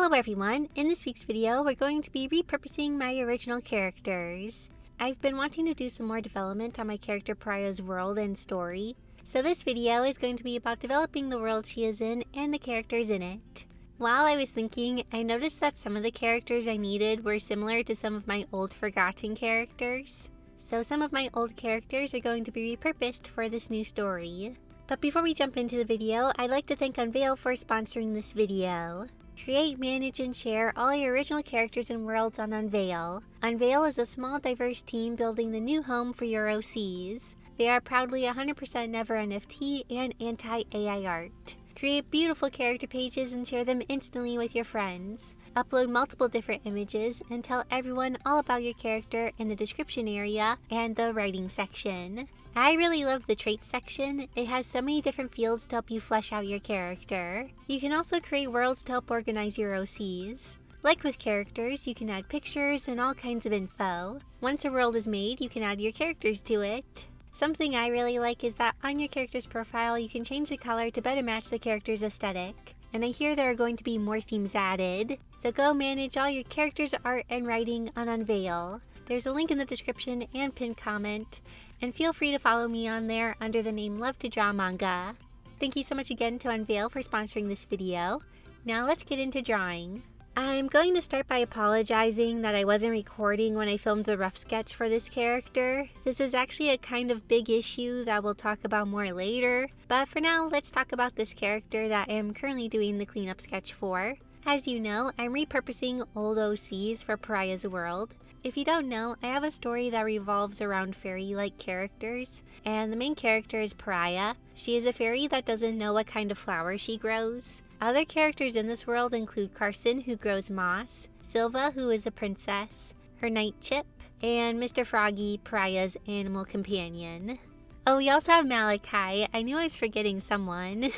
Hello everyone! In this week's video, we're going to be repurposing my original characters. I've been wanting to do some more development on my character Pariah's world and story, so this video is going to be about developing the world she is in and the characters in it. While I was thinking, I noticed that some of the characters I needed were similar to some of my old forgotten characters. So some of my old characters are going to be repurposed for this new story. But before we jump into the video, I'd like to thank Unveil for sponsoring this video. Create, manage, and share all your original characters and worlds on Unveil. Unveil is a small, diverse team building the new home for your OCs. They are proudly 100% Never NFT and anti-AI art. Create beautiful character pages and share them instantly with your friends. Upload multiple different images and tell everyone all about your character in the description area and the writing section. I really love the traits section. It has so many different fields to help you flesh out your character. You can also create worlds to help organize your OCs. Like with characters, you can add pictures and all kinds of info. Once a world is made, you can add your characters to it. Something I really like is that on your character's profile, you can change the color to better match the character's aesthetic. And I hear there are going to be more themes added. So go manage all your characters' art and writing on Unveil. There's a link in the description and pinned comment. And feel free to follow me on there under the name Love to Draw Manga. Thank you so much again to Unveil for sponsoring this video. Now let's get into drawing. I'm going to start by apologizing that I wasn't recording when I filmed the rough sketch for this character. This was actually a kind of big issue that we'll talk about more later. But for now, let's talk about this character that I am currently doing the cleanup sketch for. As you know, I'm repurposing old OCs for Pariah's world. If you don't know, I have a story that revolves around fairy-like characters, and the main character is Pariah. She is a fairy that doesn't know what kind of flower she grows. Other characters in this world include Carson, who grows moss, Silva, who is a princess, her knight Chip, and Mr. Froggy, Pariah's animal companion. Oh, we also have Malachi. I knew I was forgetting someone.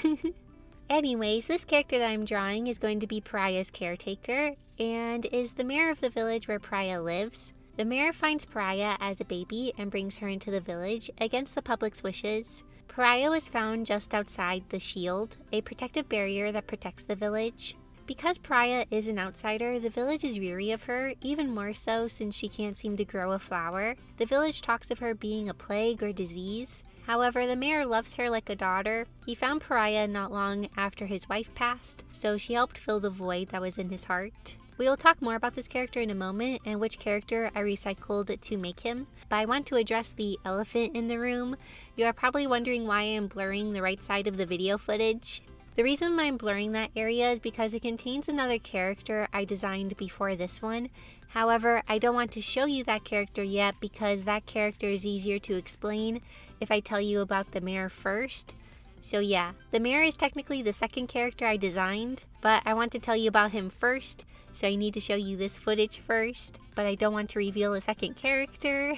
Anyways, this character that I'm drawing is going to be Pariah's caretaker and is the mayor of the village where Pariah lives. The mayor finds Pariah as a baby and brings her into the village against the public's wishes. Pariah was found just outside the shield, a protective barrier that protects the village. Because Pariah is an outsider, the village is weary of her, even more so since she can't seem to grow a flower. The village talks of her being a plague or disease. However, the mayor loves her like a daughter. He found Pariah not long after his wife passed, so she helped fill the void that was in his heart. We will talk more about this character in a moment and which character I recycled to make him, but I want to address the elephant in the room. You are probably wondering why I am blurring the right side of the video footage. The reason I'm blurring that area is because it contains another character I designed before this one. However, I don't want to show you that character yet because that character is easier to explain if I tell you about the mayor first. So yeah, the mayor is technically the second character I designed, but I want to tell you about him first, so I need to show you this footage first, but I don't want to reveal a second character.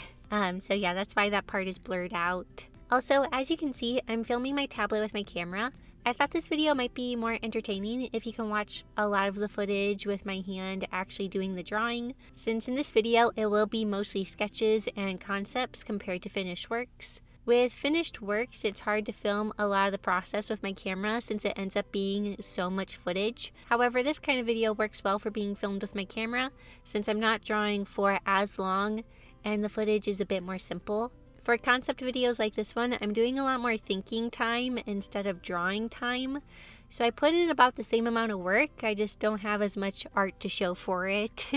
So yeah, that's why that part is blurred out. Also, as you can see, I'm filming my tablet with my camera. I thought this video might be more entertaining if you can watch a lot of the footage with my hand actually doing the drawing, since in this video it will be mostly sketches and concepts compared to finished works. With finished works, it's hard to film a lot of the process with my camera since it ends up being so much footage. However, this kind of video works well for being filmed with my camera since I'm not drawing for as long and the footage is a bit more simple. For concept videos like this one, I'm doing a lot more thinking time instead of drawing time. So I put in about the same amount of work, I just don't have as much art to show for it.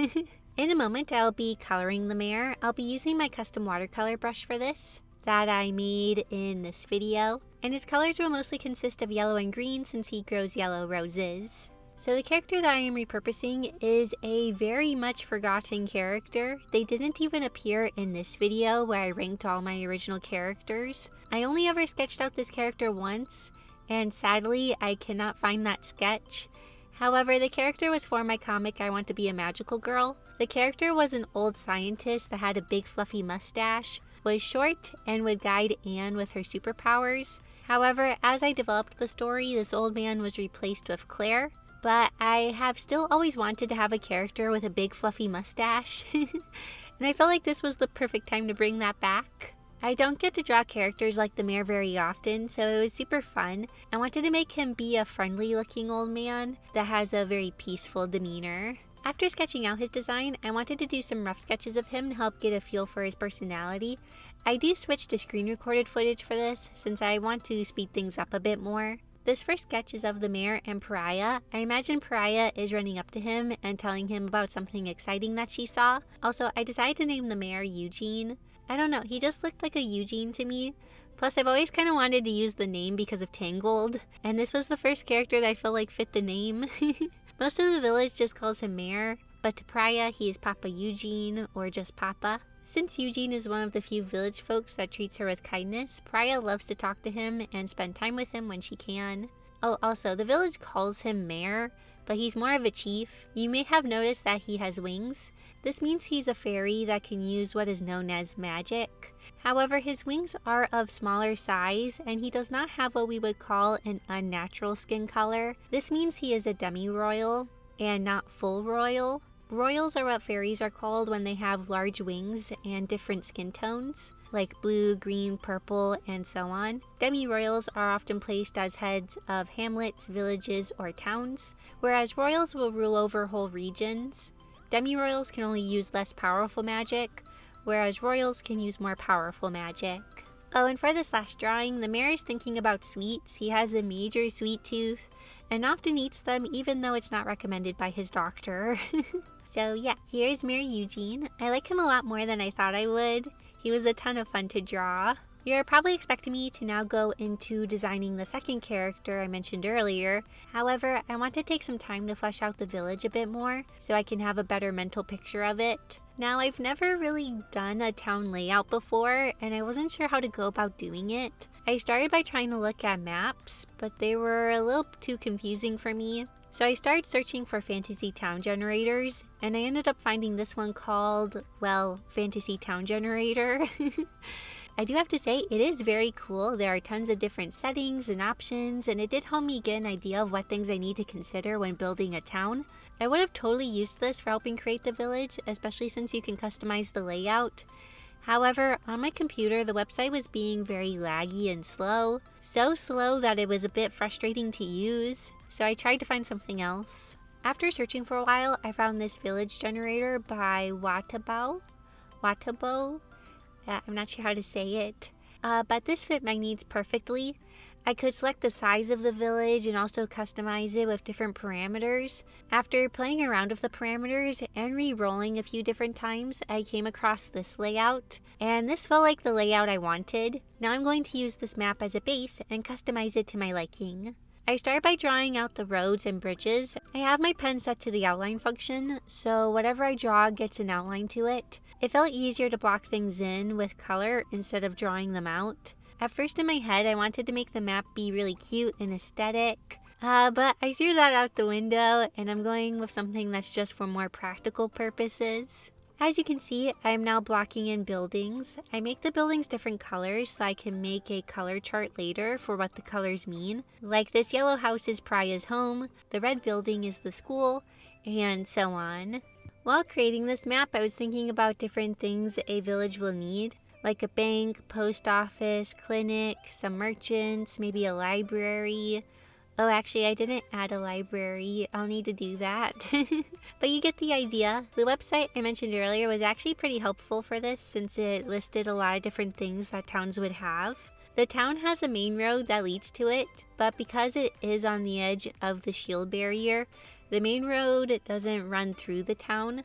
In a moment, I'll be coloring the mayor. I'll be using my custom watercolor brush for this that I made in this video. And his colors will mostly consist of yellow and green since he grows yellow roses. So the character that I am repurposing is a very much forgotten character. They didn't even appear in this video where I ranked all my original characters. I only ever sketched out this character once, and sadly I cannot find that sketch. However, the character was for my comic I Want to Be a Magical Girl. The character was an old scientist that had a big fluffy mustache, was short, and would guide Anne with her superpowers. However, as I developed the story, this old man was replaced with Claire. But I have still always wanted to have a character with a big fluffy mustache. And I felt like this was the perfect time to bring that back. I don't get to draw characters like the mayor very often, so it was super fun. I wanted to make him be a friendly looking old man that has a very peaceful demeanor. After sketching out his design, I wanted to do some rough sketches of him to help get a feel for his personality. I do switch to screen recorded footage for this since I want to speed things up a bit more. This first sketch is of the mayor and Pariah. I imagine Pariah is running up to him and telling him about something exciting that she saw. Also, I decided to name the mayor Eugene. I don't know, he just looked like a Eugene to me. Plus, I've always kind of wanted to use the name because of Tangled, and this was the first character that I felt like fit the name. Most of the village just calls him Mayor, but to Pariah, he is Papa Eugene, or just Papa. Since Eugene is one of the few village folks that treats her with kindness, Pariah loves to talk to him and spend time with him when she can. Oh, also, the village calls him Mayor, but he's more of a chief. You may have noticed that he has wings. This means he's a fairy that can use what is known as magic. However, his wings are of smaller size, and he does not have what we would call an unnatural skin color. This means he is a demi-royal and not full royal. Royals are what fairies are called when they have large wings and different skin tones, like blue, green, purple, and so on. Demi-royals are often placed as heads of hamlets, villages, or towns, whereas royals will rule over whole regions. Demi-royals can only use less powerful magic, whereas royals can use more powerful magic. Oh, and for this last drawing, the mayor is thinking about sweets. He has a major sweet tooth and often eats them even though it's not recommended by his doctor. So yeah, here's Mayor Eugene. I like him a lot more than I thought I would. He was a ton of fun to draw. You're probably expecting me to now go into designing the second character I mentioned earlier. However, I want to take some time to flesh out the village a bit more so I can have a better mental picture of it. Now, I've never really done a town layout before, and I wasn't sure how to go about doing it. I started by trying to look at maps, but they were a little too confusing for me. So I started searching for fantasy town generators, and I ended up finding this one called, well, Fantasy Town Generator. I do have to say, it is very cool. There are tons of different settings and options, and it did help me get an idea of what things I need to consider when building a town. I would have totally used this for helping create the village, especially since you can customize the layout. However, on my computer, the website was being very laggy and slow. So slow that it was a bit frustrating to use, so I tried to find something else. After searching for a while, I found this village generator by Watabo. I'm not sure how to say it, but this fit my needs perfectly. I could select the size of the village and also customize it with different parameters. After playing around with the parameters and re-rolling a few different times, I came across this layout, and this felt like the layout I wanted. Now I'm going to use this map as a base and customize it to my liking. I start by drawing out the roads and bridges. I have my pen set to the outline function, so whatever I draw gets an outline to it. It felt easier to block things in with color instead of drawing them out. At first in my head, I wanted to make the map be really cute and aesthetic, but I threw that out the window and I'm going with something that's just for more practical purposes. As you can see, I am now blocking in buildings. I make the buildings different colors so I can make a color chart later for what the colors mean. Like this yellow house is Pariah's home, the red building is the school, and so on. While creating this map, I was thinking about different things a village will need, like a bank, post office, clinic, some merchants, maybe a library. Oh, actually, I didn't add a library. I'll need to do that. But you get the idea. The website I mentioned earlier was actually pretty helpful for this since it listed a lot of different things that towns would have. The town has a main road that leads to it, but because it is on the edge of the shield barrier, the main road doesn't run through the town.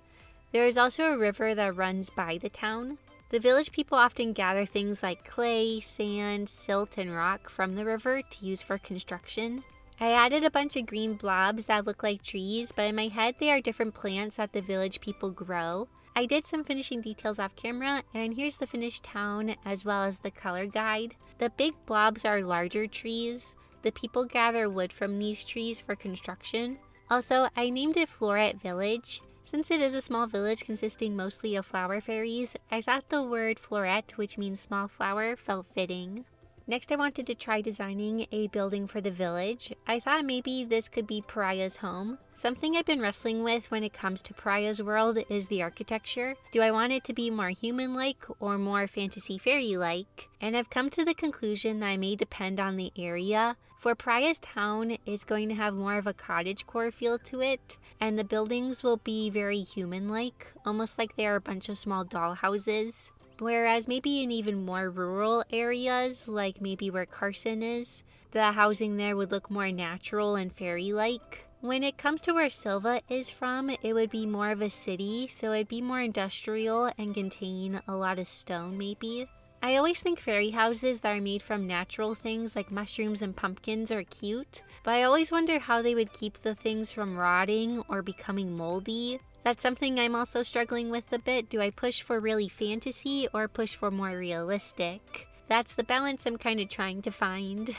There is also a river that runs by the town. The village people often gather things like clay, sand, silt, and rock from the river to use for construction. I added a bunch of green blobs that look like trees, but in my head they are different plants that the village people grow. I did some finishing details off camera, and here's the finished town as well as the color guide. The big blobs are larger trees. The people gather wood from these trees for construction. Also, I named it Floret Village. Since it is a small village consisting mostly of flower fairies, I thought the word floret, which means small flower, felt fitting. Next, I wanted to try designing a building for the village. I thought maybe this could be Pariah's home. Something I've been wrestling with when it comes to Pariah's world is the architecture. Do I want it to be more human-like or more fantasy fairy-like? And I've come to the conclusion that I may depend on the area. For Pariah's town, it's going to have more of a cottagecore feel to it, and the buildings will be very human-like, almost like they are a bunch of small doll houses. Whereas maybe in even more rural areas, like maybe where Carson is, the housing there would look more natural and fairy-like. When it comes to where Silva is from, it would be more of a city, so it'd be more industrial and contain a lot of stone maybe. I always think fairy houses that are made from natural things like mushrooms and pumpkins are cute, but I always wonder how they would keep the things from rotting or becoming moldy. That's something I'm also struggling with a bit. Do I push for really fantasy or push for more realistic? That's the balance I'm kind of trying to find.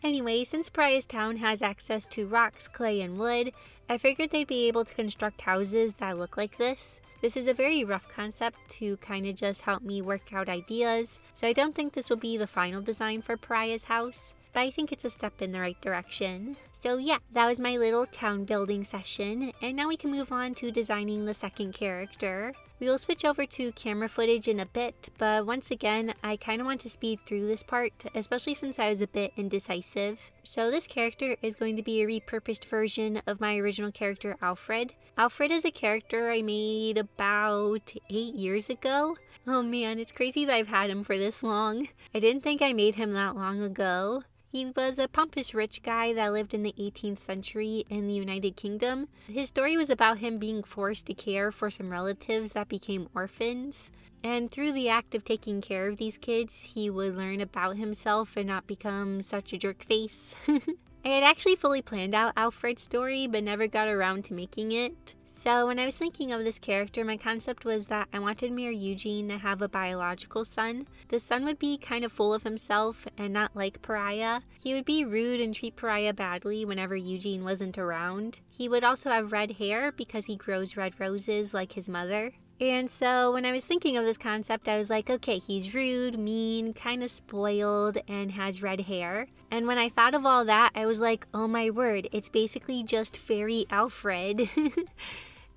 Anyway, since Pariah's town has access to rocks, clay, and wood, I figured they'd be able to construct houses that look like this. This is a very rough concept to kind of just help me work out ideas, so I don't think this will be the final design for Pariah's house, but I think it's a step in the right direction. So yeah, that was my little town building session, and now we can move on to designing the second character. We will switch over to camera footage in a bit, but once again, I kind of want to speed through this part, especially since I was a bit indecisive. So this character is going to be a repurposed version of my original character, Alfred. Alfred is a character I made about 8 years ago. Oh man, it's crazy that I've had him for this long. I didn't think I made him that long ago. He was a pompous rich guy that lived in the 18th century in the United Kingdom. His story was about him being forced to care for some relatives that became orphans. And through the act of taking care of these kids, he would learn about himself and not become such a jerk face. I had actually fully planned out Alfred's story, but never got around to making it. So when I was thinking of this character, my concept was that I wanted Mayor Eugene to have a biological son. The son would be kind of full of himself and not like Pariah. He would be rude and treat Pariah badly whenever Eugene wasn't around. He would also have red hair because he grows red roses like his mother. And so when I was thinking of this concept, I was like, okay, he's rude, mean, kind of spoiled, and has red hair. And when I thought of all that, I was like, oh my word, it's basically just Fairy Alfred.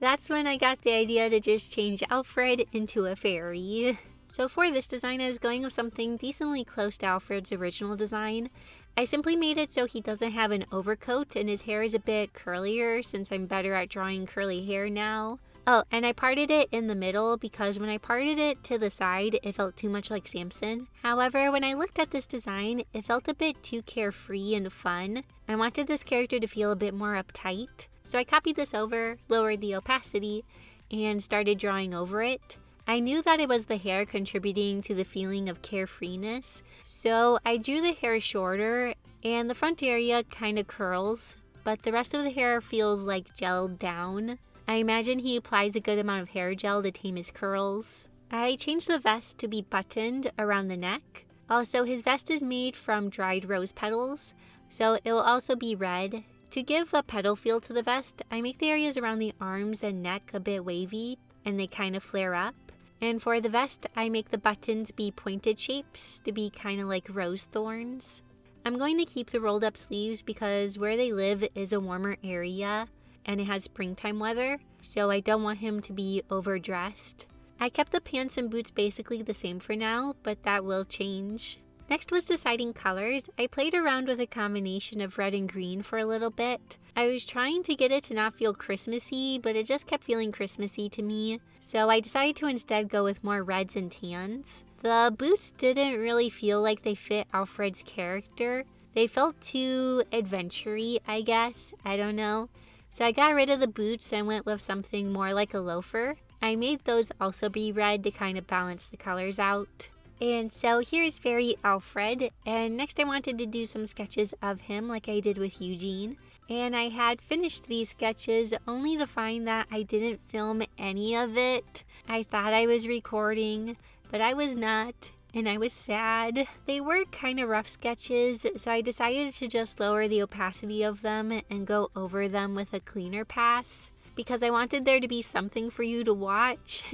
That's when I got the idea to just change Alfred into a fairy. So for this design, I was going with something decently close to Alfred's original design. I simply made it so he doesn't have an overcoat and his hair is a bit curlier since I'm better at drawing curly hair now. Oh, and I parted it in the middle because when I parted it to the side, it felt too much like Samson. However, when I looked at this design, it felt a bit too carefree and fun. I wanted this character to feel a bit more uptight. So I copied this over, lowered the opacity, and started drawing over it. I knew that it was the hair contributing to the feeling of carefreeness, so I drew the hair shorter, and the front area kind of curls, but the rest of the hair feels like gelled down. I imagine he applies a good amount of hair gel to tame his curls. I changed the vest to be buttoned around the neck. Also, his vest is made from dried rose petals, so it will also be red. To give a petal feel to the vest, I make the areas around the arms and neck a bit wavy, and they kind of flare up. And for the vest, I make the buttons be pointed shapes to be kind of like rose thorns. I'm going to keep the rolled up sleeves because where they live is a warmer area, and it has springtime weather, so I don't want him to be overdressed. I kept the pants and boots basically the same for now, but that will change. Next was deciding colors. I played around with a combination of red and green for a little bit. I was trying to get it to not feel Christmassy, but it just kept feeling Christmassy to me, so I decided to instead go with more reds and tans. The boots didn't really feel like they fit Alfred's character. They felt too adventure-y, I guess. I don't know. So I got rid of the boots and went with something more like a loafer. I made those also be red to kind of balance the colors out. And so here's Fairy Alfred, and next I wanted to do some sketches of him like I did with Eugene. And I had finished these sketches only to find that I didn't film any of it. I thought I was recording, but I was not. And I was sad. They were kind of rough sketches, so I decided to just lower the opacity of them and go over them with a cleaner pass because I wanted there to be something for you to watch.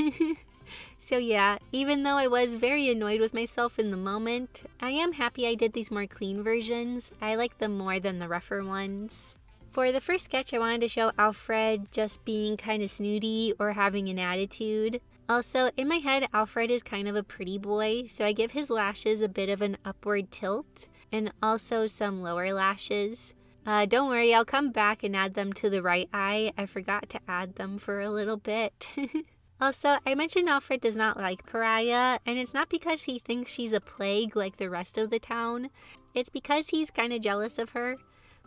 So yeah, even though I was very annoyed with myself in the moment, I am happy I did these more clean versions. I like them more than the rougher ones. For the first sketch, I wanted to show Alfred just being kind of snooty or having an attitude. Also, in my head, Alfred is kind of a pretty boy, so I give his lashes a bit of an upward tilt and also some lower lashes. Don't worry, I'll come back and add them to the right eye. I forgot to add them for a little bit. Also, I mentioned Alfred does not like Pariah, and it's not because he thinks she's a plague like the rest of the town. It's because he's kind of jealous of her.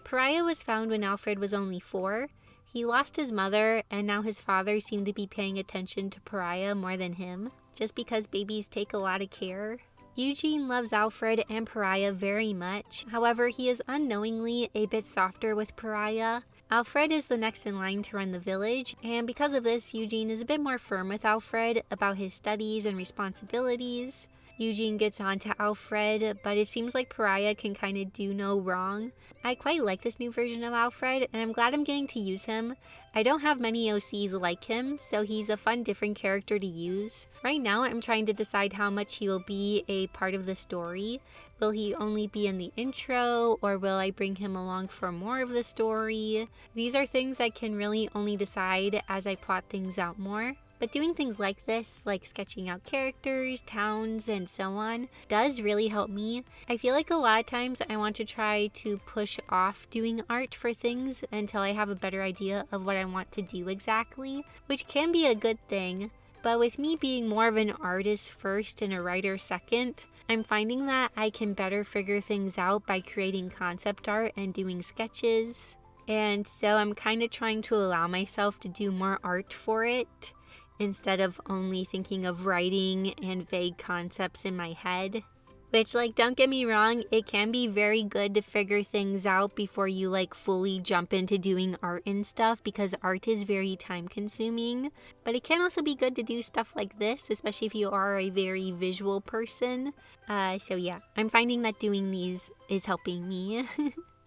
Pariah was found when Alfred was only 4. He lost his mother, and now his father seemed to be paying attention to Pariah more than him, just because babies take a lot of care. Eugene loves Alfred and Pariah very much, however he is unknowingly a bit softer with Pariah. Alfred is the next in line to run the village, and because of this, Eugene is a bit more firm with Alfred about his studies and responsibilities. Eugene gets on to Alfred, but it seems like Pariah can kind of do no wrong. I quite like this new version of Alfred, and I'm glad I'm getting to use him. I don't have many OCs like him, so he's a fun different character to use. Right now, I'm trying to decide how much he will be a part of the story. Will he only be in the intro, or will I bring him along for more of the story? These are things I can really only decide as I plot things out more. But doing things like this, like sketching out characters, towns, and so on, does really help me. I feel like a lot of times I want to try to push off doing art for things until I have a better idea of what I want to do exactly, which can be a good thing. But with me being more of an artist first and a writer second, I'm finding that I can better figure things out by creating concept art and doing sketches. And so I'm kind of trying to allow myself to do more art for it, instead of only thinking of writing and vague concepts in my head. Which, like, don't get me wrong, it can be very good to figure things out before you, like, fully jump into doing art and stuff, because art is very time consuming. But it can also be good to do stuff like this, especially if you are a very visual person. So yeah, I'm finding that doing these is helping me.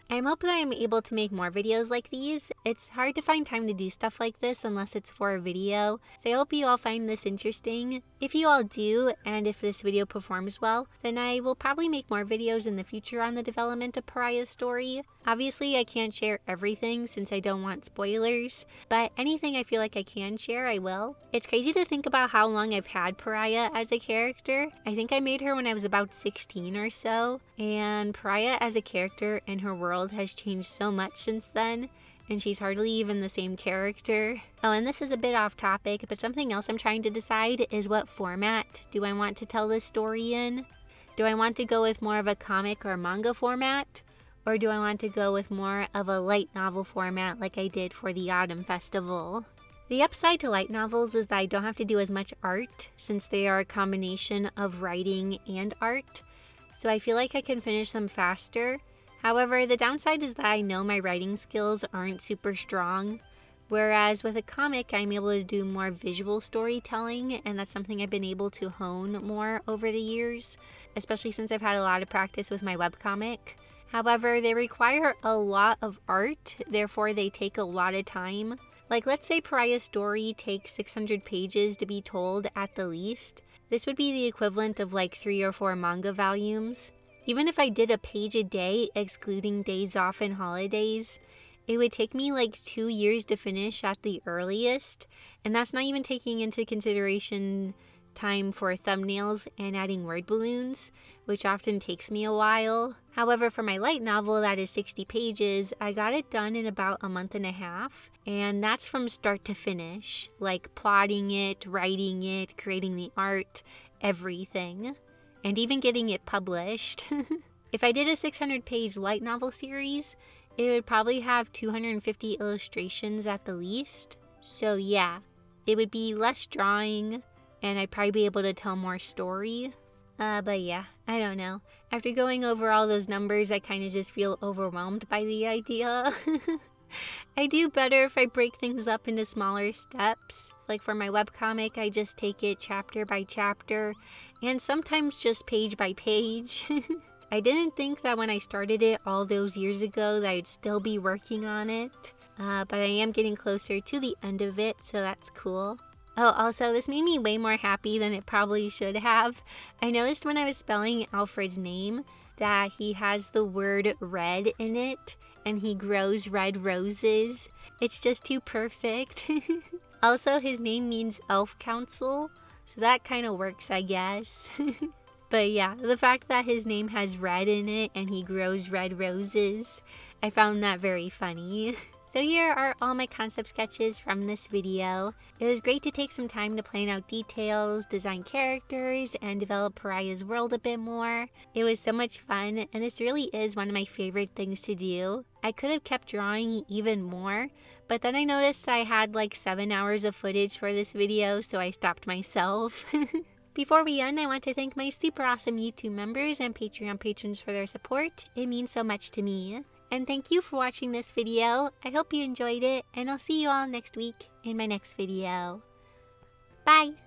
I hope that I'm able to make more videos like these. It's hard to find time to do stuff like this unless it's for a video, so I hope you all find this interesting. If you all do, and if this video performs well, then I will probably make more videos in the future on the development of Pariah's story. Obviously, I can't share everything since I don't want spoilers, but anything I feel like I can share, I will. It's crazy to think about how long I've had Pariah as a character. I think I made her when I was about 16 or so, and Pariah as a character and her world has changed so much since then, and she's hardly even the same character. Oh, and this is a bit off topic, but something else I'm trying to decide is what format do I want to tell this story in? Do I want to go with more of a comic or manga format? Or do I want to go with more of a light novel format like I did for the Autumn Festival? The upside to light novels is that I don't have to do as much art, since they are a combination of writing and art, so I feel like I can finish them faster. However, the downside is that I know my writing skills aren't super strong, whereas with a comic I'm able to do more visual storytelling, and that's something I've been able to hone more over the years, especially since I've had a lot of practice with my webcomic. However, they require a lot of art, therefore they take a lot of time. Like, let's say Pariah's story takes 600 pages to be told at the least. This would be the equivalent of like 3 or 4 manga volumes. Even if I did a page a day, excluding days off and holidays, it would take me like 2 years to finish at the earliest, and that's not even taking into consideration time for thumbnails and adding word balloons, which often takes me a while. However, for my light novel that is 60 pages, I got it done in about a month and a half, and that's from start to finish, like plotting it, writing it, creating the art, everything, and even getting it published. If I did a 600-page light novel series, it would probably have 250 illustrations at the least. So yeah, it would be less drawing, and I'd probably be able to tell more story. But yeah, I don't know. After going over all those numbers, I kind of just feel overwhelmed by the idea. I do better if I break things up into smaller steps. Like for my webcomic, I just take it chapter by chapter, and sometimes just page by page. I didn't think that when I started it all those years ago that I'd still be working on it, but I am getting closer to the end of it, so that's cool. Oh, also, this made me way more happy than it probably should have. I noticed when I was spelling Alfred's name that he has the word red in it, and he grows red roses. It's just too perfect. Also, his name means Elf Council, so that kind of works, I guess. But yeah, the fact that his name has red in it and he grows red roses, I found that very funny. So here are all my concept sketches from this video. It was great to take some time to plan out details, design characters, and develop Pariah's world a bit more. It was so much fun, and this really is one of my favorite things to do. I could have kept drawing even more, but then I noticed I had like 7 hours of footage for this video, so I stopped myself. Before we end, I want to thank my super awesome YouTube members and Patreon patrons for their support. It means so much to me. And thank you for watching this video. I hope you enjoyed it, and I'll see you all next week in my next video. Bye!